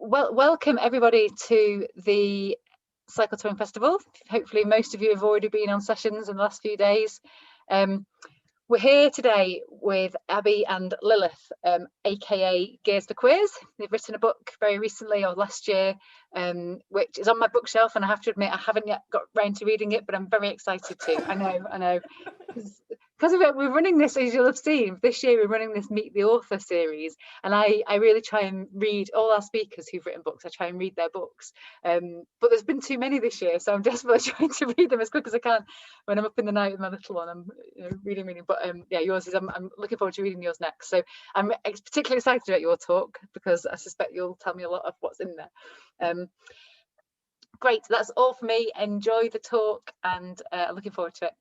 Welcome everybody to the Cycle Touring Festival. Hopefully most of you have already been on sessions in the last few days. We're here today with Abi and Lilith, aka Gears for Queers. They've written a book very recently, or last year, which is on my bookshelf, and I have to admit I haven't yet got round to reading it, but I'm very excited to. I know. Because of it, we're running this, as you'll have seen, this year we're running this Meet the Author series, and I really try and read all our speakers who've written books. I try and read their books, but there's been too many this year, so I'm desperately trying to read them as quick as I can. When I'm up in the night with my little one, I'm reading. But yeah, yours is. I'm looking forward to reading yours next. So I'm particularly excited about your talk because I suspect you'll tell me a lot of what's in there. Great, that's all for me. Enjoy the talk, and looking forward to it.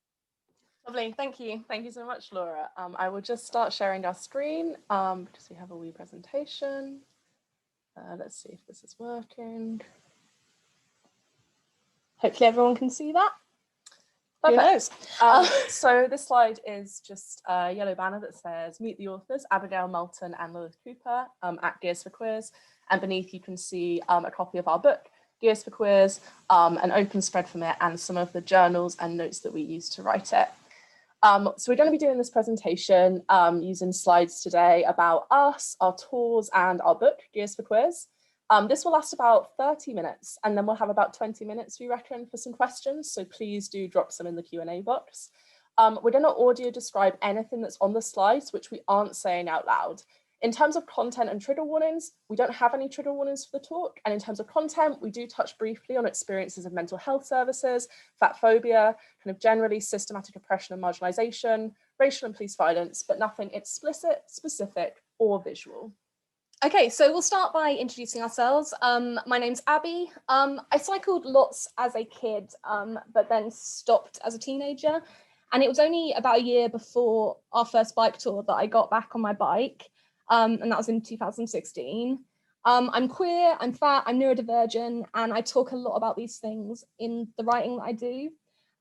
Lovely, thank you so much, Laura. I will just start sharing our screen because we have a wee presentation. Let's see if this is working. Hopefully everyone can see that. Perfect. So this slide is just a yellow banner that says Meet the Authors, Abigail, Melton and Lilith Cooper at Gears for Queers. And beneath you can see a copy of our book, Gears for Queers, an open spread from it, and some of the journals and notes that we use to write it. So we're going to be doing this presentation using slides today about us, our tours and our book, Gears for Queers. This will last about 30 minutes, and then we'll have about 20 minutes, we reckon, for some questions. So please do drop some in the Q&A box. We're going to audio describe anything that's on the slides, which we aren't saying out loud. In terms of content and trigger warnings, we don't have any trigger warnings for the talk. And in terms of content, we do touch briefly on experiences of mental health services, fat phobia, kind of generally systematic oppression and marginalization, racial and police violence, but nothing explicit, specific, or visual. Okay, so we'll start by introducing ourselves. My name's Abi. I cycled lots as a kid, but then stopped as a teenager. And it was only about a year before our first bike tour that I got back on my bike. And that was in 2016. I'm queer, I'm fat, I'm neurodivergent, and I talk a lot about these things in the writing that I do.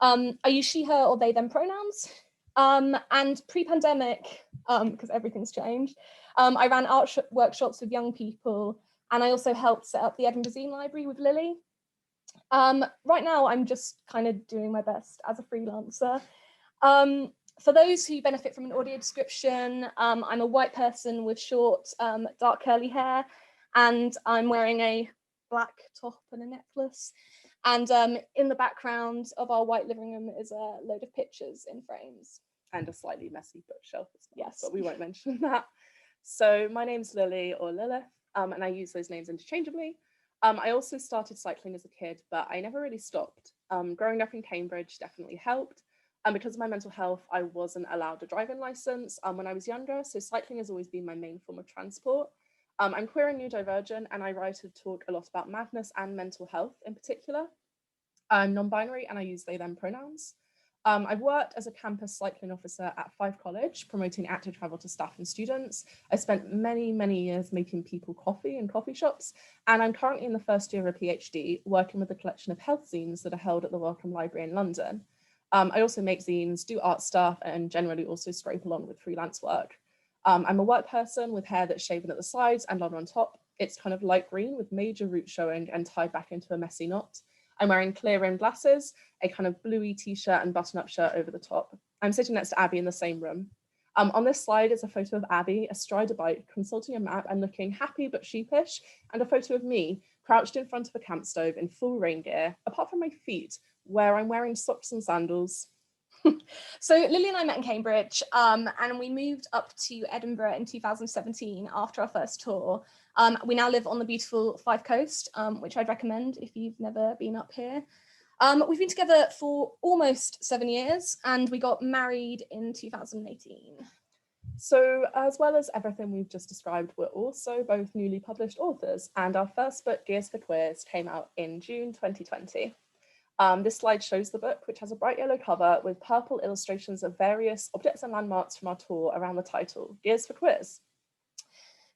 I use she, her, or they, them pronouns. And pre-pandemic, because everything's changed, I ran art workshops with young people, and I also helped set up the Edinburgh Zine library with Lily. Right now, I'm just kind of doing my best as a freelancer. For those who benefit from an audio description, I'm a white person with short, dark curly hair, and I'm wearing a black top and a necklace. And in the background of our white living room is a load of pictures in frames. And a slightly messy bookshelf as well, yes, but we won't mention that. So my name's Lily or Lilith, and I use those names interchangeably. I also started cycling as a kid, but I never really stopped. Growing up in Cambridge definitely helped. Because of my mental health, I wasn't allowed a driving license when I was younger, so cycling has always been my main form of transport. I'm queer and neurodivergent, and I write and talk a lot about madness and mental health in particular. I'm non-binary and I use they, them pronouns. I've worked as a campus cycling officer at Fife College, promoting active travel to staff and students. I spent many years making people coffee in coffee shops, and I'm currently in the first year of a PhD, working with a collection of health zines that are held at the Wellcome Library in London. I also make zines, do art stuff, and generally also scrape along with freelance work. I'm a white person with hair that's shaven at the sides and long on top. It's kind of light green with major roots showing and tied back into a messy knot. I'm wearing clear rimmed glasses, a kind of bluey t-shirt and button-up shirt over the top. I'm sitting next to Abi in the same room. On this slide is a photo of Abi astride a bike, consulting a map and looking happy but sheepish, and a photo of me crouched in front of a camp stove in full rain gear, apart from my feet, where I'm wearing socks and sandals. So Lily and I met in Cambridge, and we moved up to Edinburgh in 2017 after our first tour. We now live on the beautiful Fife Coast, which I'd recommend if you've never been up here. We've been together for almost 7 years, and we got married in 2018. So as well as everything we've just described, we're also both newly published authors, and our first book, Gears for Queers, came out in June 2020. This slide shows the book, which has a bright yellow cover with purple illustrations of various objects and landmarks from our tour around the title, Gears for Queers.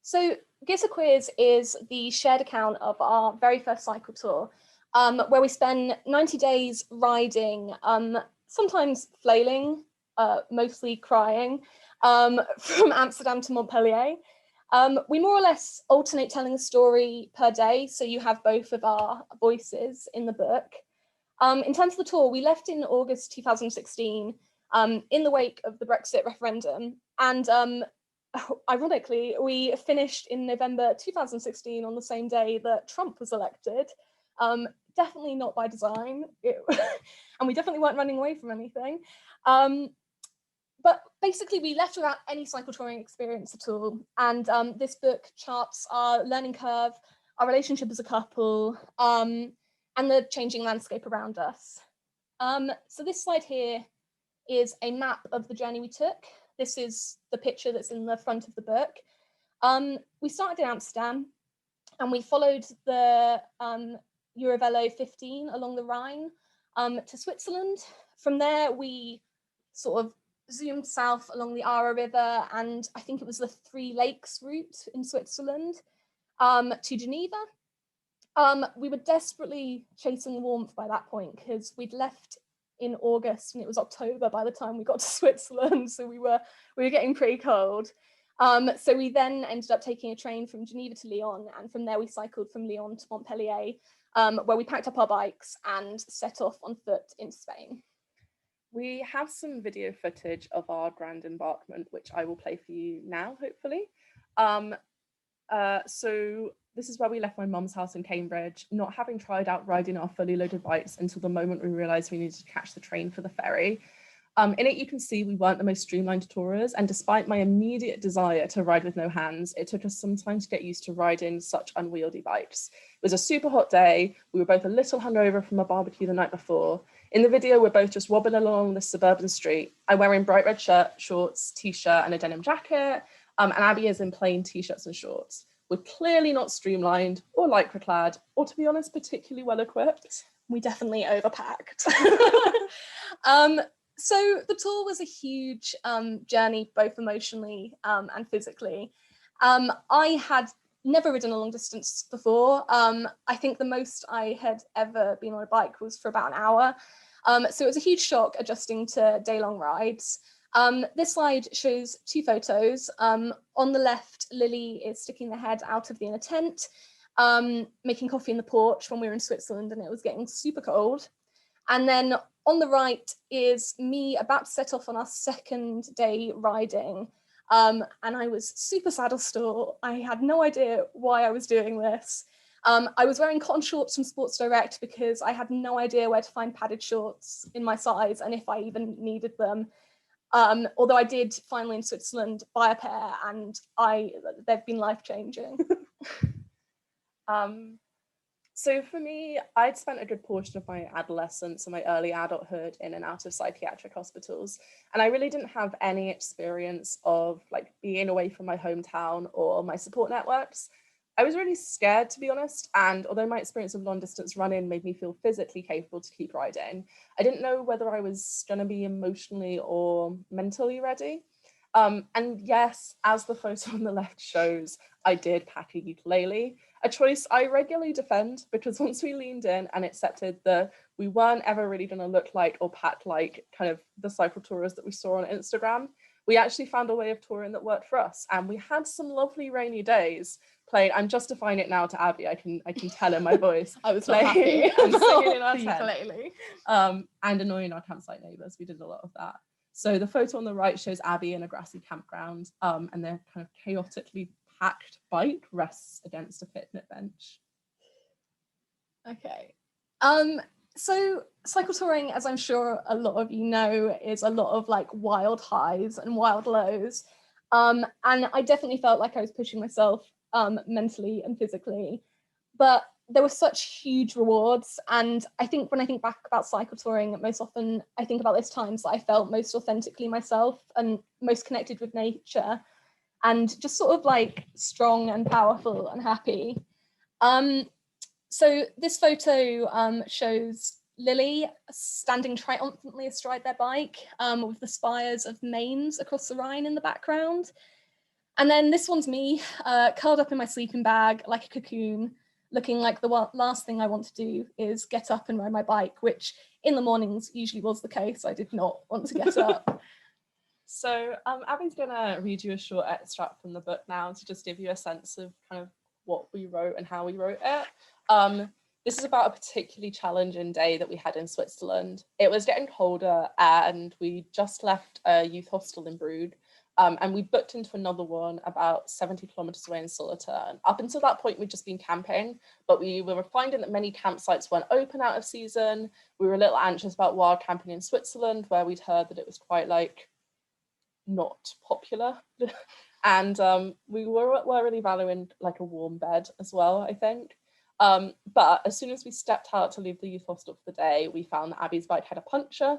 So Gears for Queers is the shared account of our very first cycle tour, where we spend 90 days riding, sometimes flailing, mostly crying, from Amsterdam to Montpellier. We more or less alternate telling a story per day, so you have both of our voices in the book. In terms of the tour, we left in August 2016 in the wake of the Brexit referendum, and ironically, we finished in November 2016 on the same day that Trump was elected. Definitely not by design, and we definitely weren't running away from anything. But basically, we left without any cycle touring experience at all. And this book charts our learning curve, our relationship as a couple, and the changing landscape around us. So this slide here is a map of the journey we took. This is the picture that's in the front of the book. We started in Amsterdam, and we followed the Eurovelo 15 along the Rhine to Switzerland. From there, we sort of zoomed south along the Aare River, and I think it was the Three Lakes route in Switzerland, to Geneva. We were desperately chasing warmth by that point because we'd left in August and it was October by the time we got to Switzerland, so we were getting pretty cold. So we then ended up taking a train from Geneva to Lyon, and from there we cycled from Lyon to Montpellier, where we packed up our bikes and set off on foot into Spain. We have some video footage of our grand embarkment, which I will play for you now, hopefully. So this is where we left my mum's house in Cambridge, not having tried out riding our fully loaded bikes until the moment we realised we needed to catch the train for the ferry. In it, you can see we weren't the most streamlined tourers, and despite my immediate desire to ride with no hands, it took us some time to get used to riding such unwieldy bikes. It was a super hot day. We were both a little hungover from a barbecue the night before. In the video, we're both just wobbling along this suburban street. I'm wearing bright red shirt, shorts, t-shirt, and a denim jacket, and Abby is in plain t-shirts and shorts. We're clearly not streamlined or lycra clad, or to be honest, particularly well equipped. We definitely overpacked. So the tour was a huge journey, both emotionally and physically. I had never ridden a long distance before. I think the most I had ever been on a bike was for about an hour. So it was a huge shock adjusting to day-long rides. This slide shows two photos. On the left, Lily is sticking her head out of the inner tent, making coffee in the porch when we were in Switzerland and it was getting super cold. And then on the right is me about to set off on our second day riding. And I was super saddle sore. I had no idea why I was doing this. I was wearing cotton shorts from Sports Direct because I had no idea where to find padded shorts in my size and if I even needed them. Although I did finally in Switzerland buy a pair, and they've been life-changing. So for me, I'd spent a good portion of my adolescence and my early adulthood in and out of psychiatric hospitals, and I really didn't have any experience of like being away from my hometown or my support networks. I was really scared, to be honest, and although my experience of long distance running made me feel physically capable to keep riding, I didn't know whether I was going to be emotionally or mentally ready. And yes, as the photo on the left shows, I did pack a ukulele, a choice I regularly defend because once we leaned in and accepted that we weren't ever really going to look like or pack like kind of the cycle tourers that we saw on Instagram, we actually found a way of touring that worked for us. And we had some lovely rainy days playing. I'm justifying it now to Abby. I can tell in my voice. I was not happy and singing in our tent. ukulele. And annoying our campsite neighbours. We did a lot of that. So the photo on the right shows Abby in a grassy campground, and their kind of chaotically packed bike rests against a picnic bench. Okay. So cycle touring, as I'm sure a lot of you know, is a lot of like wild highs and wild lows. And I definitely felt like I was pushing myself mentally and physically, but there were such huge rewards. And I think when I think back about cycle touring, most often I think about those times that I felt most authentically myself and most connected with nature and just sort of like strong and powerful and happy. So this photo shows Lily standing triumphantly astride their bike with the spires of Mainz across the Rhine in the background. And then this one's me curled up in my sleeping bag like a cocoon, looking like the last thing I want to do is get up and ride my bike, which in the mornings usually was the case. I did not want to get up. So Abby's gonna read you a short extract from the book now to just give you a sense of kind of what we wrote and how we wrote it. This is about a particularly challenging day that we had in Switzerland. It was getting colder and we just left a youth hostel in Brugge, and we booked into another one about 70 kilometers away in Solothurn. Up until that point, we'd just been camping, but we were finding that many campsites weren't open out of season. We were a little anxious about wild camping in Switzerland, where we'd heard that it was quite like not popular. And we were really valuing like a warm bed as well, I think. But as soon as we stepped out to leave the youth hostel for the day, we found that Abby's bike had a puncture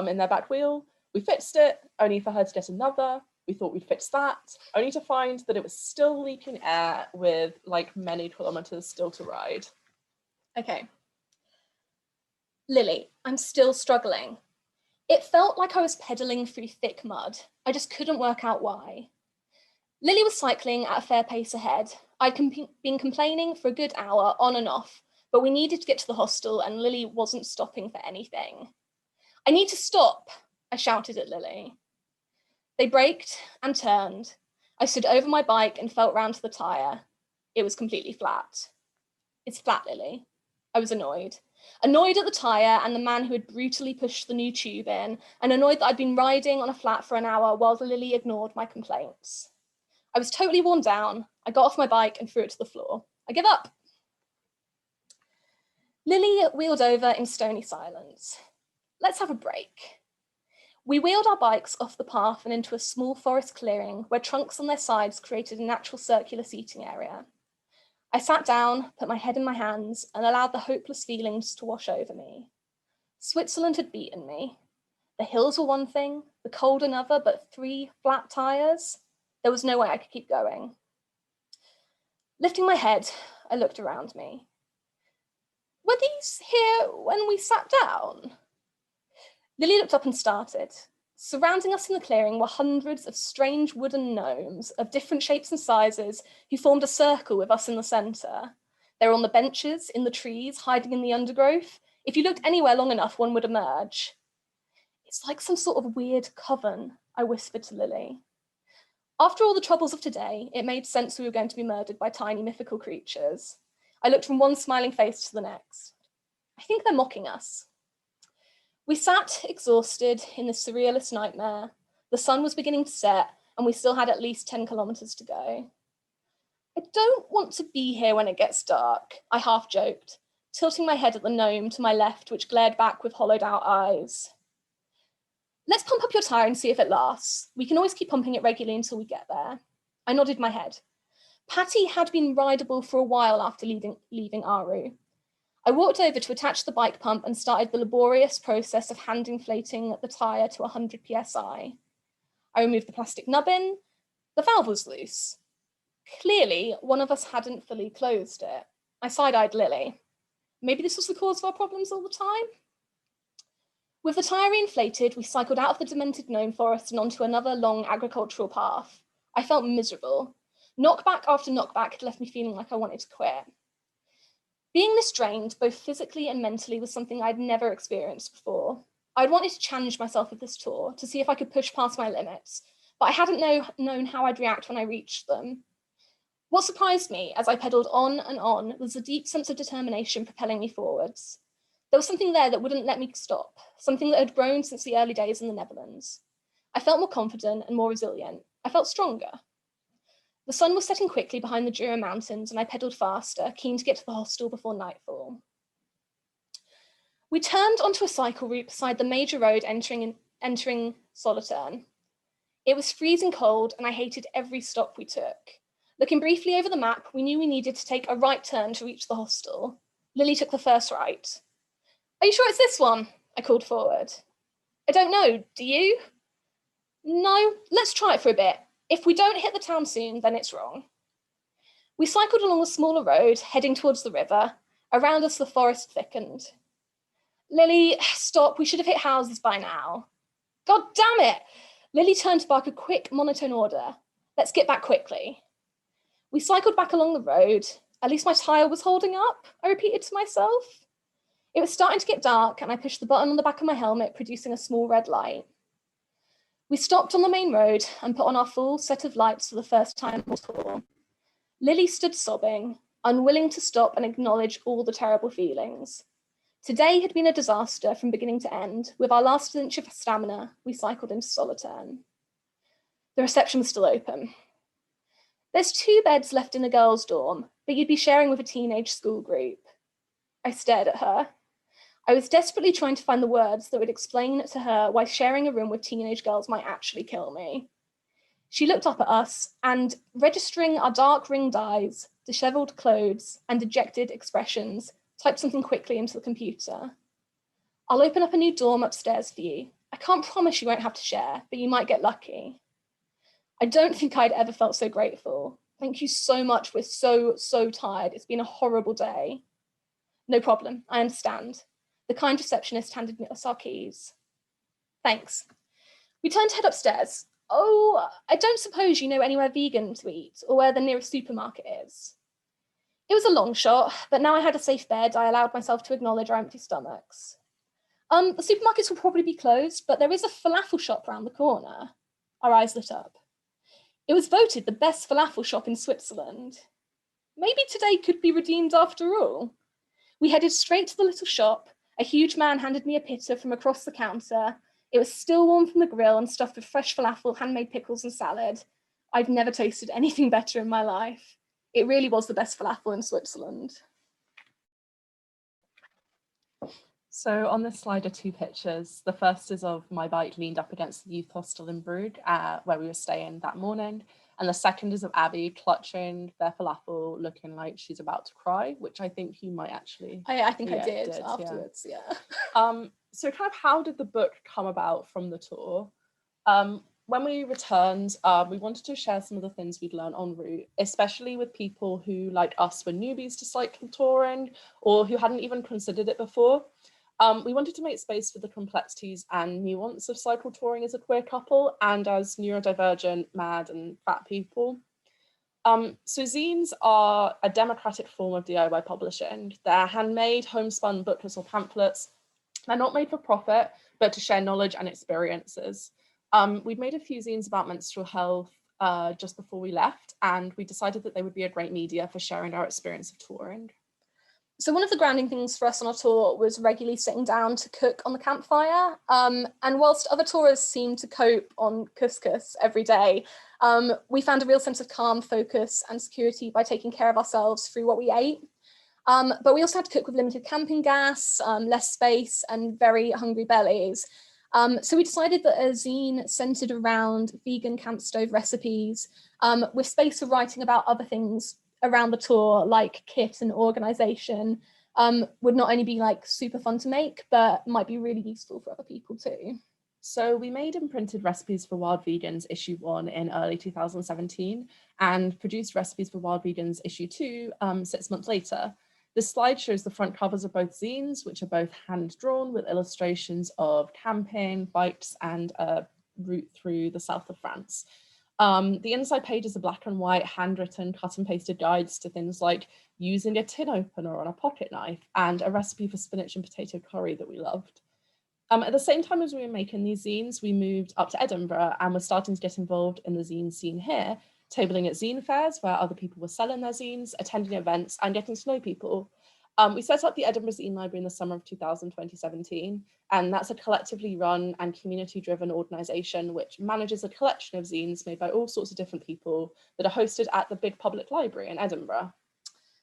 in their back wheel. We fixed it, only for her to get another. We thought we'd fix that, only to find that it was still leaking air with like many kilometers still to ride. Okay. Lily, I'm still struggling. It felt like I was pedaling through thick mud. I just couldn't work out why. Lily was cycling at a fair pace ahead. I'd been complaining for a good hour on and off, but we needed to get to the hostel and Lily wasn't stopping for anything. I need to stop, I shouted at Lily. They braked and turned. I stood over my bike and felt round to the tyre. It was completely flat. It's flat, Lily. I was annoyed. Annoyed at the tyre and the man who had brutally pushed the new tube in, and annoyed that I'd been riding on a flat for an hour while Lily ignored my complaints. I was totally worn down. I got off my bike and threw it to the floor. I give up. Lily wheeled over in stony silence. Let's have a break. We wheeled our bikes off the path and into a small forest clearing where trunks on their sides created a natural circular seating area. I sat down, put my head in my hands, and allowed the hopeless feelings to wash over me. Switzerland had beaten me. The hills were one thing, the cold another, but 3 flat tyres? There was no way I could keep going. Lifting my head, I looked around me. Were these here when we sat down? Lily looked up and started. Surrounding us in the clearing were hundreds of strange wooden gnomes of different shapes and sizes who formed a circle with us in the centre. They were on the benches, in the trees, hiding in the undergrowth. If you looked anywhere long enough, one would emerge. It's like some sort of weird coven, I whispered to Lily. After all the troubles of today, it made sense we were going to be murdered by tiny mythical creatures. I looked from one smiling face to the next. I think they're mocking us. We sat, exhausted, in this surrealist nightmare. The sun was beginning to set, and we still had at least 10 kilometers to go. I don't want to be here when it gets dark, I half joked, tilting my head at the gnome to my left, which glared back with hollowed out eyes. Let's pump up your tyre and see if it lasts. We can always keep pumping it regularly until we get there. I nodded my head. Patty had been rideable for a while after leaving Aru. I walked over to attach the bike pump and started the laborious process of hand inflating the tyre to 100 psi. I removed the plastic nubbin. The valve was loose. Clearly, one of us hadn't fully closed it. I side-eyed Lily. Maybe this was the cause of our problems all the time? With the tyre inflated, we cycled out of the demented gnome forest and onto another long agricultural path. I felt miserable. Knockback after knockback had left me feeling like I wanted to quit. Being this drained, both physically and mentally, was something I'd never experienced before. I'd wanted to challenge myself with this tour, to see if I could push past my limits, but I hadn't known how I'd react when I reached them. What surprised me as I pedalled on and on was a deep sense of determination propelling me forwards. There was something there that wouldn't let me stop, something that had grown since the early days in the Netherlands. I felt more confident and more resilient. I felt stronger. The sun was setting quickly behind the Jura Mountains, and I pedalled faster, keen to get to the hostel before nightfall. We turned onto a cycle route beside the major road entering Solothurn. It was freezing cold, and I hated every stop we took. Looking briefly over the map, we knew we needed to take a right turn to reach the hostel. Lily took the first right. Are you sure it's this one? I called forward. I don't know, do you? No, let's try it for a bit. If we don't hit the town soon, then it's wrong. We cycled along a smaller road, heading towards the river. Around us, the forest thickened. Lily, stop, we should have hit houses by now. God damn it! Lily turned to bark a quick, monotone order. Let's get back quickly. We cycled back along the road. At least my tyre was holding up, I repeated to myself. It was starting to get dark, and I pushed the button on the back of my helmet, producing a small red light. We stopped on the main road and put on our full set of lights for the first time on tour. Lily stood sobbing, unwilling to stop and acknowledge all the terrible feelings. Today had been a disaster from beginning to end. With our last inch of stamina, we cycled into Soliterne. The reception was still open. There's 2 beds left in the girls' dorm, but you'd be sharing with a teenage school group. I stared at her. I was desperately trying to find the words that would explain to her why sharing a room with teenage girls might actually kill me. She looked up at us and, registering our dark ringed eyes, dishevelled clothes, and dejected expressions, typed something quickly into the computer. I'll open up a new dorm upstairs for you. I can't promise you won't have to share, but you might get lucky. I don't think I'd ever felt so grateful. Thank you so much. We're so tired. It's been a horrible day. No problem. I understand. The kind receptionist handed us our keys. Thanks. We turned to head upstairs. Oh, I don't suppose you know anywhere vegan to eat or where the nearest supermarket is. It was a long shot, but now I had a safe bed, I allowed myself to acknowledge our empty stomachs. The supermarkets will probably be closed, but there is a falafel shop around the corner. Our eyes lit up. It was voted the best falafel shop in Switzerland. Maybe today could be redeemed after all. We headed straight to the little shop. A huge man handed me a pita from across the counter. It was still warm from the grill and stuffed with fresh falafel, handmade pickles and salad. I've never tasted anything better in my life. It really was the best falafel in Switzerland. So on this slide are 2 pictures. The first is of my bike leaned up against the youth hostel in Brugge, where we were staying that morning. And the second is of Abby clutching their falafel, looking like she's about to cry, which I think you might actually. I think I did afterwards, yeah. So kind of how did the book come about from the tour? When we returned, we wanted to share some of the things we'd learned en route, especially with people who, like us, were newbies to cycle touring or who hadn't even considered it before. We wanted to make space for the complexities and nuance of cycle touring as a queer couple and as neurodivergent, mad and fat people. So zines are a democratic form of DIY publishing. They're handmade, homespun booklets or pamphlets. They're not made for profit, but to share knowledge and experiences. We'd made a few zines about menstrual health just before we left, and we decided that they would be a great media for sharing our experience of touring. So one of the grounding things for us on our tour was regularly sitting down to cook on the campfire. And whilst other tourists seemed to cope on couscous every day, we found a real sense of calm, focus and security by taking care of ourselves through what we ate. But we also had to cook with limited camping gas, less space and very hungry bellies. So we decided that a zine centered around vegan camp stove recipes with space for writing about other things around the tour, like kit and organization, would not only be like super fun to make, but might be really useful for other people too. So we made and printed Recipes for Wild Vegans issue 1 in early 2017 and produced Recipes for Wild Vegans issue 2 6 months later. This slide shows the front covers of both zines, which are both hand-drawn with illustrations of camping, bikes and a route through the south of France. The inside pages are black and white, handwritten, cut and pasted guides to things like using a tin opener on a pocket knife and a recipe for spinach and potato curry that we loved. At the same time as we were making these zines, we moved up to Edinburgh and were starting to get involved in the zine scene here, tabling at zine fairs where other people were selling their zines, attending events and getting to know people. We set up the Edinburgh Zine Library in the summer of 2017, and that's a collectively run and community-driven organisation which manages a collection of zines made by all sorts of different people that are hosted at the big public library in Edinburgh.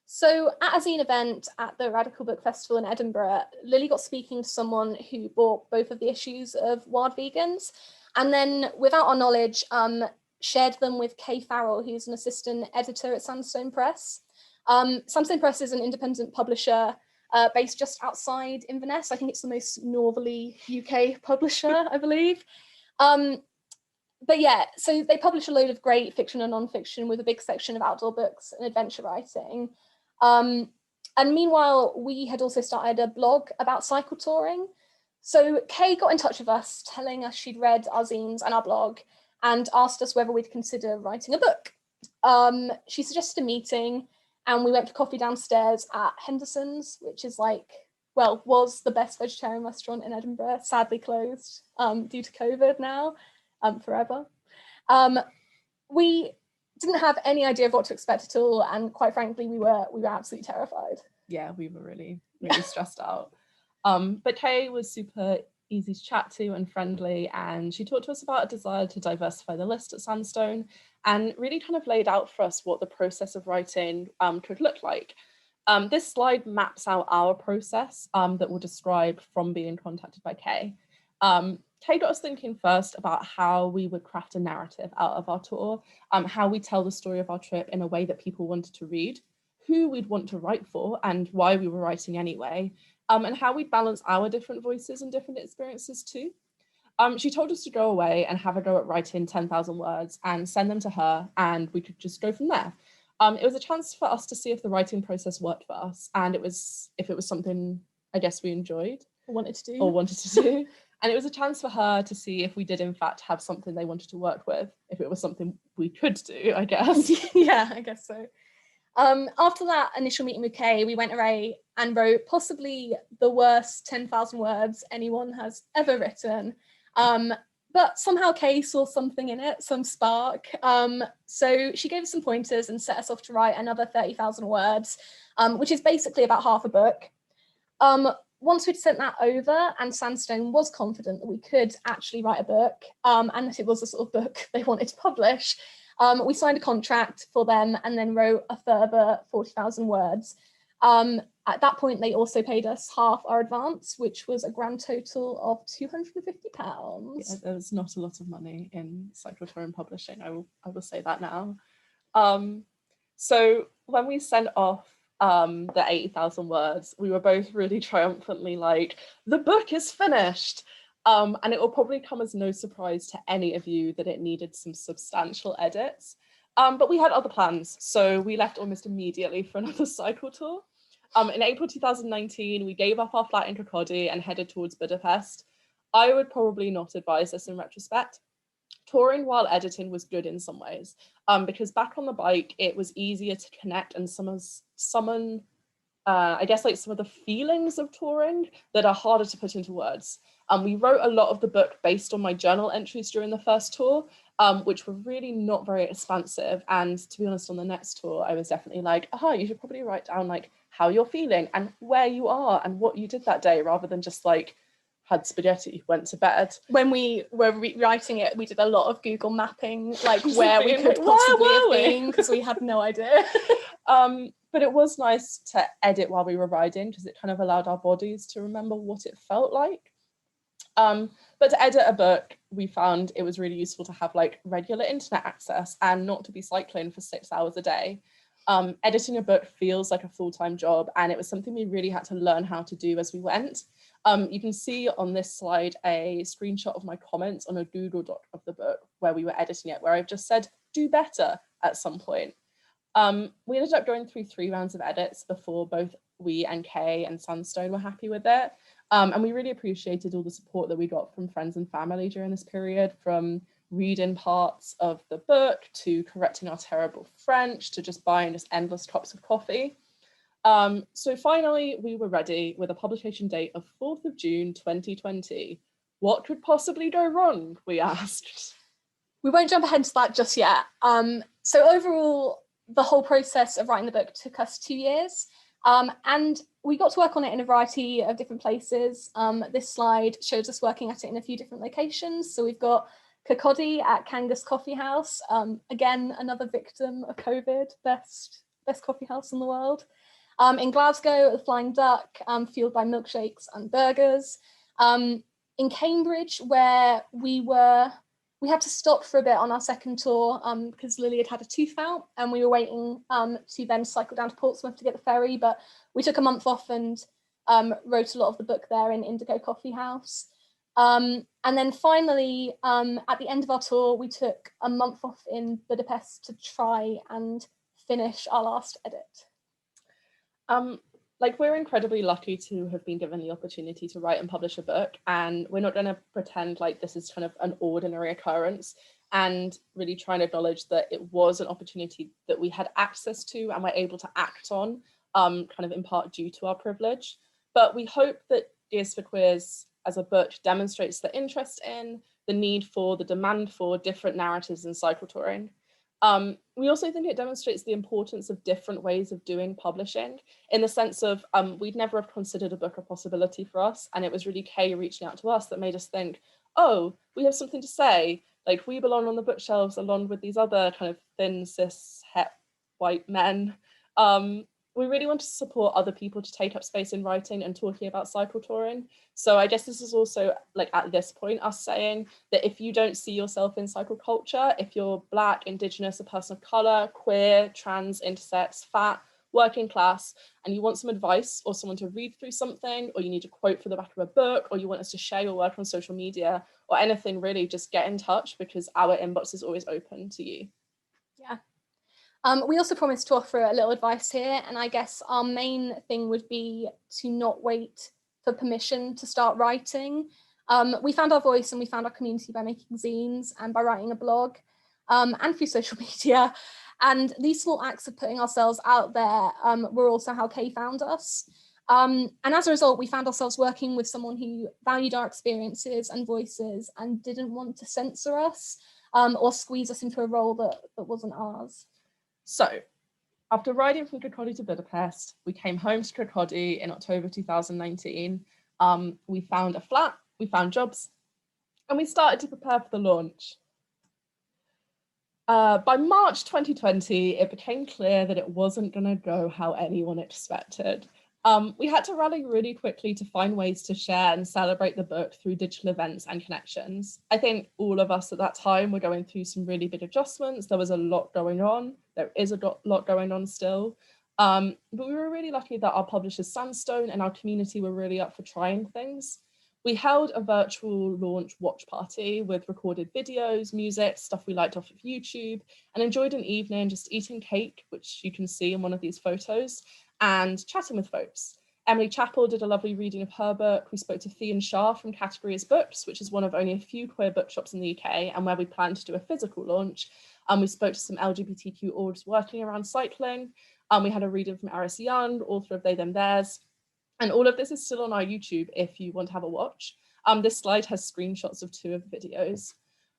So at a zine event at the Radical Book Festival in Edinburgh, Lily got speaking to someone who bought both of the issues of Wild Vegans, and then without our knowledge, shared them with Kay Farrell, who's an assistant editor at Sandstone Press. Sandstone Press is an independent publisher based just outside Inverness. I think it's the most northerly UK publisher, I believe. But yeah, so they publish a load of great fiction and non-fiction with a big section of outdoor books and adventure writing. And meanwhile, we had also started a blog about cycle touring. So Kay got in touch with us, telling us she'd read our zines and our blog and asked us whether we'd consider writing a book. She suggested a meeting and we went for coffee downstairs at Henderson's, which is like, well, was the best vegetarian restaurant in Edinburgh, sadly closed due to COVID now. forever. We didn't have any idea of what to expect at all, and quite frankly, we were absolutely terrified. Yeah, we were really stressed out. But Kay was super easy to chat to and friendly, and she talked to us about a desire to diversify the list at Sandstone, and really kind of laid out for us what the process of writing could look like. This slide maps out our process that we'll describe from being contacted by Kay. Kay got us thinking first about how we would craft a narrative out of our tour, how we tell the story of our trip in a way that people wanted to read, who we'd want to write for and why we were writing anyway, and how we'd balance our different voices and different experiences too. She told us to go away and have a go at writing 10,000 words and send them to her, and we could just go from there. It was a chance for us to see if the writing process worked for us, and if it was something I guess we enjoyed Or wanted to do. And it was a chance for her to see if we did in fact have something they wanted to work with, if it was something we could do, I guess. Yeah, I guess so. After that initial meeting with Kay, we went away and wrote possibly the worst 10,000 words anyone has ever written. But somehow Kay saw something in it, some spark. So she gave us some pointers and set us off to write another 30,000 words, which is basically about half a book. Once we'd sent that over and Sandstone was confident that we could actually write a book and that it was the sort of book they wanted to publish, we signed a contract for them and then wrote a further 40,000 words. At that point, they also paid us half our advance, which was a grand total of £250. Yeah, there was not a lot of money in cyclotouring publishing, I will say that now. So when we sent off the 80,000 words, we were both really triumphantly like, the book is finished. And it will probably come as no surprise to any of you that it needed some substantial edits. But we had other plans, so we left almost immediately for another cycle tour. In April 2019, we gave up our flat in Kirkcaldy and headed towards Budapest. I would probably not advise this in retrospect. Touring while editing was good in some ways, because back on the bike, it was easier to connect and summon I guess like some of the feelings of touring that are harder to put into words. We wrote a lot of the book based on my journal entries during the first tour, which were really not very expansive. And to be honest, on the next tour, I was definitely like, you should probably write down like how you're feeling and where you are and what you did that day, rather than just like had spaghetti, went to bed. When we were writing it, we did a lot of Google mapping, like where we could possibly have been, because we had no idea. But it was nice to edit while we were riding, because it kind of allowed our bodies to remember what it felt like. But to edit a book, we found it was really useful to have like regular internet access and not to be cycling for 6 hours a day. Editing a book feels like a full-time job, and it was something we really had to learn how to do as we went. You can see on this slide a screenshot of my comments on a Google Doc of the book where we were editing it, where I've just said, do better at some point. We ended up going through 3 rounds of edits before both we and Kay and Sandstone were happy with it. And we really appreciated all the support that we got from friends and family during this period, from reading parts of the book to correcting our terrible French to just buying just endless cups of coffee. So finally, we were ready with a publication date of 4th of June 2020. What could possibly go wrong, we asked. We won't jump ahead to that just yet. So overall, the whole process of writing the book took us 2 years. And we got to work on it in a variety of different places. This slide shows us working at it in a few different locations. So we've got Kirkcaldy at Kangas Coffee House. Again, another victim of COVID, best coffee house in the world. In Glasgow at the Flying Duck, fueled by milkshakes and burgers. In Cambridge, where we had to stop for a bit on our second tour because Lily had a tooth out, and we were waiting to then cycle down to Portsmouth to get the ferry, but we took a month off and wrote a lot of the book there in Indigo Coffee House. And then finally, at the end of our tour, we took a month off in Budapest to try and finish our last edit. Like, we're incredibly lucky to have been given the opportunity to write and publish a book, and we're not going to pretend like this is kind of an ordinary occurrence, and really try and acknowledge that it was an opportunity that we had access to and were able to act on, kind of in part due to our privilege. But we hope that Gears for Queers as a book demonstrates the interest in, the need for, the demand for different narratives in cycle touring. We also think it demonstrates the importance of different ways of doing publishing, in the sense of we'd never have considered a book a possibility for us, and it was really Kay reaching out to us that made us think, oh, we have something to say, like we belong on the bookshelves along with these other kind of thin, cis, het, white men. We really want to support other people to take up space in writing and talking about cycle touring. So I guess this is also, like, at this point, us saying that if you don't see yourself in cycle culture, if you're Black, Indigenous, a person of colour, queer, trans, intersex, fat, working class, and you want some advice or someone to read through something, or you need a quote for the back of a book, or you want us to share your work on social media, or anything really, just get in touch, because our inbox is always open to you. Yeah. We also promised to offer a little advice here, and I guess our main thing would be to not wait for permission to start writing. We found our voice and we found our community by making zines and by writing a blog, and through social media. And these small acts of putting ourselves out there were also how Kay found us. And as a result, we found ourselves working with someone who valued our experiences and voices and didn't want to censor us or squeeze us into a role that wasn't ours. So, after riding from Kirkcaldy to Budapest, we came home to Kirkcaldy in October 2019. We found a flat, we found jobs, and we started to prepare for the launch. By March 2020, it became clear that it wasn't going to go how anyone expected. We had to rally really quickly to find ways to share and celebrate the book through digital events and connections. I think all of us at that time were going through some really big adjustments. There was a lot going on. There is a lot going on still. But we were really lucky that our publishers Sandstone and our community were really up for trying things. We held a virtual launch watch party with recorded videos, music, stuff we liked off of YouTube, and enjoyed an evening just eating cake, which you can see in one of these photos, and chatting with folks. Emily Chappell did a lovely reading of her book. We spoke to Fian Shah from Categories Books, which is one of only a few queer bookshops in the UK and where we plan to do a physical launch. We spoke to some LGBTQ orgs working around cycling. We had a reading from Aris Young, author of They, Them, Theirs. And all of this is still on our YouTube if you want to have a watch. This slide has screenshots of 2 of the videos.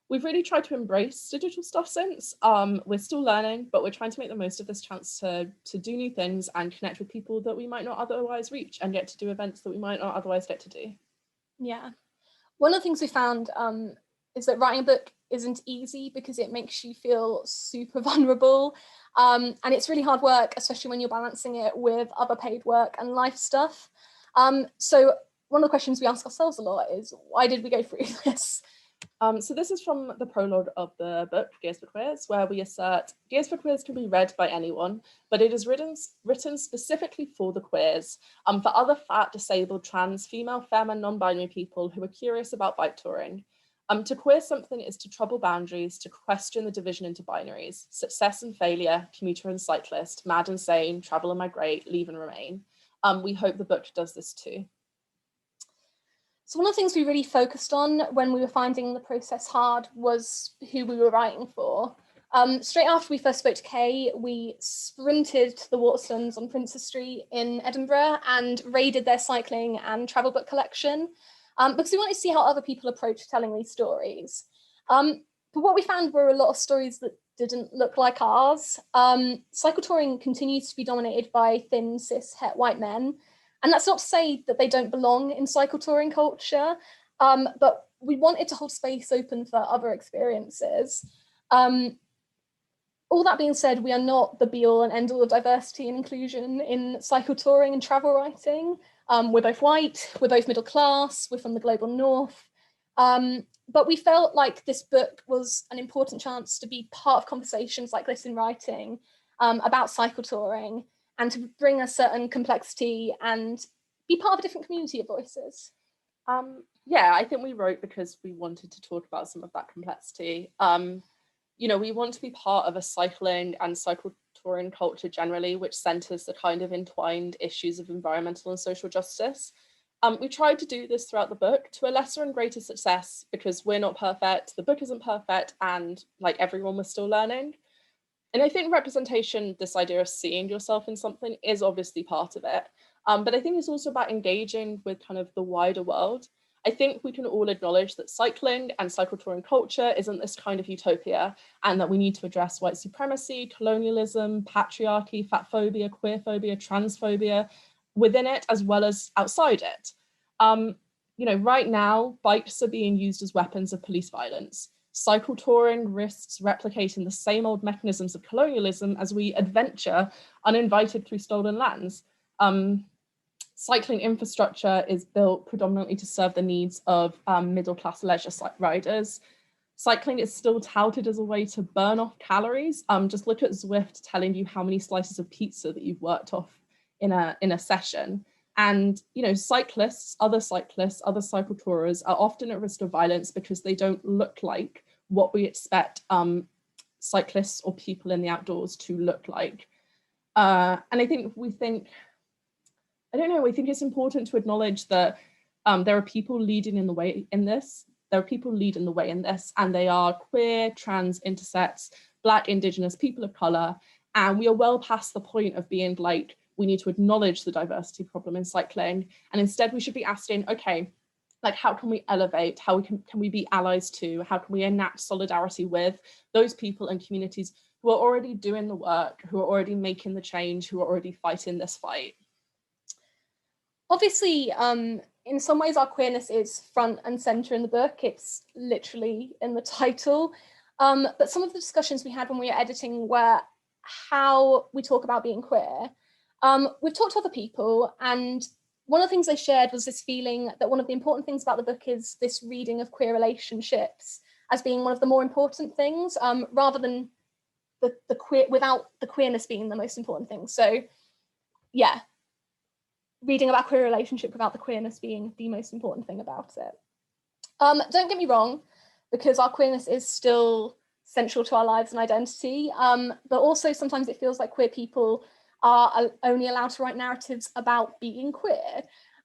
We've really tried to embrace digital stuff since. We're still learning, but we're trying to make the most of this chance to do new things and connect with people that we might not otherwise reach and get to do events that we might not otherwise get to do. Yeah. One of the things we found is that writing a book isn't easy because it makes you feel super vulnerable. And it's really hard work, especially when you're balancing it with other paid work and life stuff. So one of the questions we ask ourselves a lot is, why did we go through this? So this is from the prologue of the book, Gears for Queers, where we assert, Gears for Queers can be read by anyone, but it is written specifically for the queers, for other fat, disabled, trans, female, femme, and non-binary people who are curious about bike touring. To queer something is to trouble boundaries, to question the division into binaries, success and failure, commuter and cyclist, mad and sane, travel and migrate, leave and remain. We hope the book does this too. So one of the things we really focused on when we were finding the process hard was who we were writing for. Straight after we first spoke to Kay, we sprinted to the Waterstones on Princes Street in Edinburgh and raided their cycling and travel book collection, because we wanted to see how other people approach telling these stories. But what we found were a lot of stories that didn't look like ours. Cycle touring continues to be dominated by thin, cis, het white men. And that's not to say that they don't belong in cycle touring culture, but we wanted to hold space open for other experiences. All that being said, we are not the be-all and end-all of diversity and inclusion in cycle touring and travel writing. We're both white, we're both middle class, we're from the global north. But we felt like this book was an important chance to be part of conversations like this in writing about cycle touring, and to bring a certain complexity and be part of a different community of voices. Yeah, I think we wrote because we wanted to talk about some of that complexity. You know, we want to be part of a cycling and cycle touring culture generally, which centres the kind of entwined issues of environmental and social justice. We tried to do this throughout the book to a lesser and greater success because we're not perfect, the book isn't perfect, and like everyone was still learning. And I think representation, this idea of seeing yourself in something, is obviously part of it. But I think it's also about engaging with kind of the wider world. I think we can all acknowledge that cycling and cycle touring culture isn't this kind of utopia, and that we need to address white supremacy, colonialism, patriarchy, fat phobia, queer phobia, transphobia within it as well as outside it. You know, right now, bikes are being used as weapons of police violence. Cycle touring risks replicating the same old mechanisms of colonialism as we adventure uninvited through stolen lands. Cycling infrastructure is built predominantly to serve the needs of middle-class leisure riders. Cycling is still touted as a way to burn off calories. Just look at Zwift telling you how many slices of pizza that you've worked off in a session. And, you know, other cycle tourers are often at risk of violence because they don't look like what we expect cyclists or people in the outdoors to look like. And I think it's important to acknowledge that there are people leading in the way in this. There are people leading the way in this, and they are queer, trans, intersex, Black, Indigenous, people of color. And we are well past the point of being like, we need to acknowledge the diversity problem in cycling. And instead we should be asking, okay, like, how can we elevate? How can we be allies to? How can we enact solidarity with those people and communities who are already doing the work, who are already making the change, who are already fighting this fight? Obviously, in some ways our queerness is front and center in the book. It's literally in the title. But some of the discussions we had when we were editing were how we talk about being queer. We've talked to other people, and one of the things they shared was this feeling that one of the important things about the book is this reading of queer relationships as being one of the more important things, rather than the queer, without the queerness being the most important thing. So yeah, reading about queer relationship without the queerness being the most important thing about it. Don't get me wrong, because our queerness is still central to our lives and identity, but also sometimes it feels like queer people are only allowed to write narratives about being queer.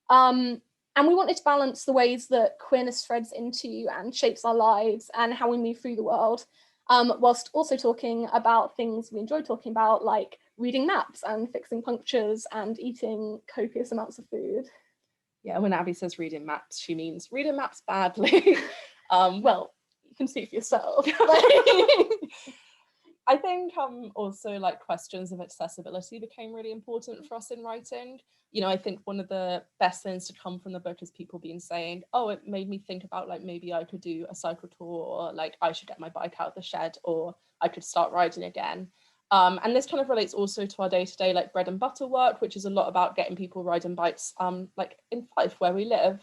And we wanted to balance the ways that queerness threads into and shapes our lives and how we move through the world, whilst also talking about things we enjoy talking about, like reading maps and fixing punctures and eating copious amounts of food. Yeah, when Abby says reading maps, she means reading maps badly. Well, you can speak for yourself. I think also like questions of accessibility became really important for us in writing. You know, I think one of the best things to come from the book is people being saying, oh, it made me think about like maybe I could do a cycle tour, or like I should get my bike out of the shed, or I could start riding again. And this kind of relates also to our day-to-day like bread and butter work, which is a lot about getting people riding bikes like in Fife where we live.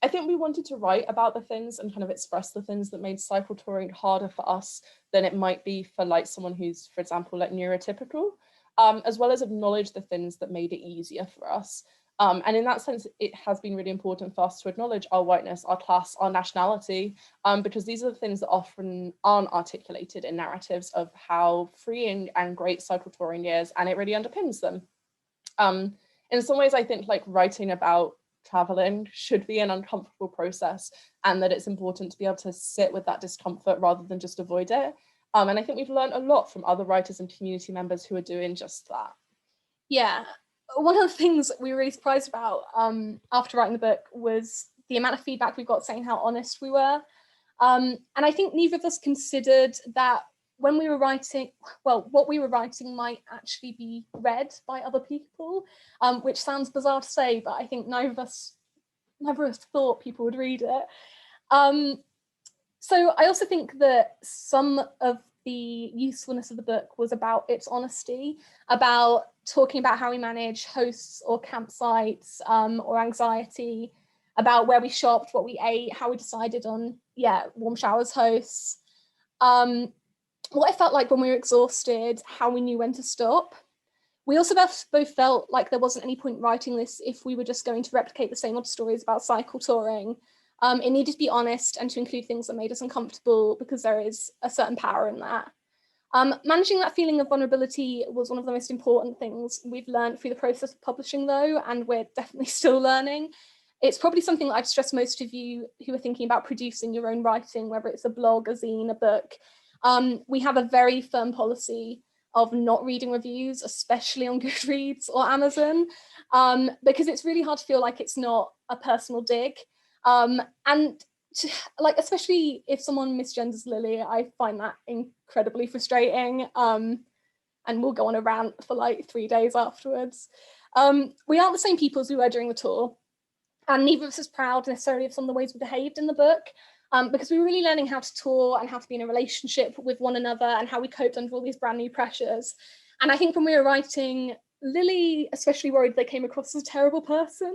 I think we wanted to write about the things and kind of express the things that made cycle touring harder for us than it might be for like someone who's, for example, like neurotypical, as well as acknowledge the things that made it easier for us. And in that sense, it has been really important for us to acknowledge our whiteness, our class, our nationality, because these are the things that often aren't articulated in narratives of how freeing and great cycle touring is, and it really underpins them. In some ways, I think like writing about traveling should be an uncomfortable process, and that it's important to be able to sit with that discomfort rather than just avoid it. And I think we've learned a lot from other writers and community members who are doing just that. Yeah, one of the things we were really surprised about after writing the book was the amount of feedback we got saying how honest we were. And I think neither of us considered that when we were writing, well, what we were writing might actually be read by other people, which sounds bizarre to say, but I think neither of us thought people would read it. So I also think that some of the usefulness of the book was about its honesty, about talking about how we manage hosts or campsites, or anxiety, about where we shopped, what we ate, how we decided on, warm showers hosts, what it felt like when we were exhausted, how we knew when to stop. We also both felt like there wasn't any point writing this if we were just going to replicate the same old stories about cycle touring. It needed to be honest and to include things that made us uncomfortable, because there is a certain power in that. Managing that feeling of vulnerability was one of the most important things we've learned through the process of publishing, though, and we're definitely still learning. It's probably something that I'd stress most of you who are thinking about producing your own writing, whether it's a blog, a zine, a book. We have a very firm policy of not reading reviews, especially on Goodreads or Amazon, because it's really hard to feel like it's not a personal dig. And like, especially if someone misgenders Lily, I find that incredibly frustrating. And we'll go on a rant for like 3 days afterwards. We aren't the same people as we were during the tour, and neither of us is proud necessarily of some of the ways we behaved in the book, because we were really learning how to tour and how to be in a relationship with one another and how we coped under all these brand new pressures. And I think when we were writing, Lily especially worried they came across as a terrible person.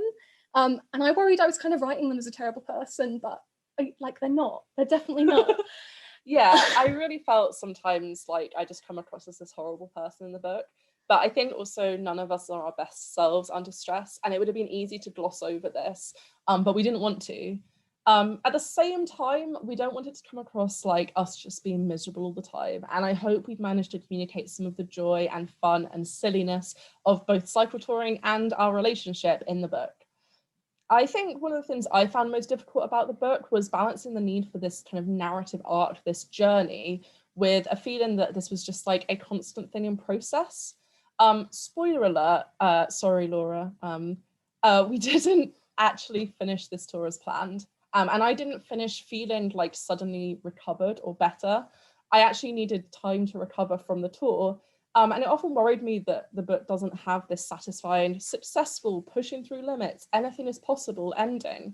And I worried I was kind of writing them as a terrible person, but like, they're not. They're definitely not. Yeah, I really felt sometimes like I just come across as this horrible person in the book. But I think also none of us are our best selves under stress, and it would have been easy to gloss over this, but we didn't want to. At the same time, we don't want it to come across like us just being miserable all the time. And I hope we've managed to communicate some of the joy and fun and silliness of both cycle touring and our relationship in the book. I think one of the things I found most difficult about the book was balancing the need for this kind of narrative arc, this journey, with a feeling that this was just like a constant thing in process. Spoiler alert, sorry, Laura, we didn't actually finish this tour as planned. And I didn't finish feeling like suddenly recovered or better. I actually needed time to recover from the tour. And it often worried me that the book doesn't have this satisfying, successful, pushing through limits, anything is possible ending.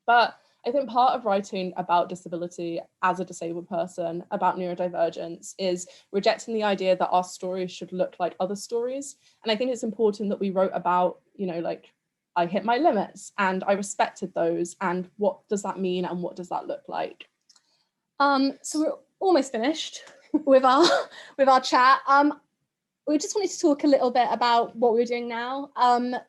But I think part of writing about disability as a disabled person, about neurodivergence, is rejecting the idea that our stories should look like other stories. And I think it's important that we wrote about, you know, like, I hit my limits and I respected those. And what does that mean? And what does that look like? So we're almost finished with our chat. We just wanted to talk a little bit about what we're doing now.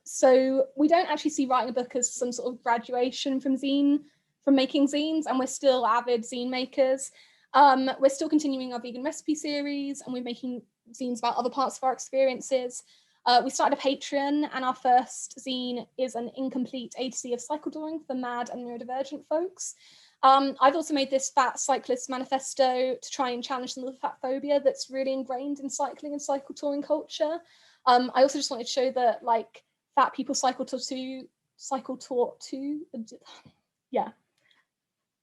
So we don't actually see writing a book as some sort of graduation from making zines, and we're still avid zine makers. We're still continuing our vegan recipe series, and we're making zines about other parts of our experiences. We started a Patreon, and our first zine is an incomplete A to Z of cycle touring for mad and neurodivergent folks. I've also made this fat cyclist manifesto to try and challenge some of the fat phobia that's really ingrained in cycling and cycle touring culture. I also just wanted to show that, like, fat people cycle tour too. Yeah,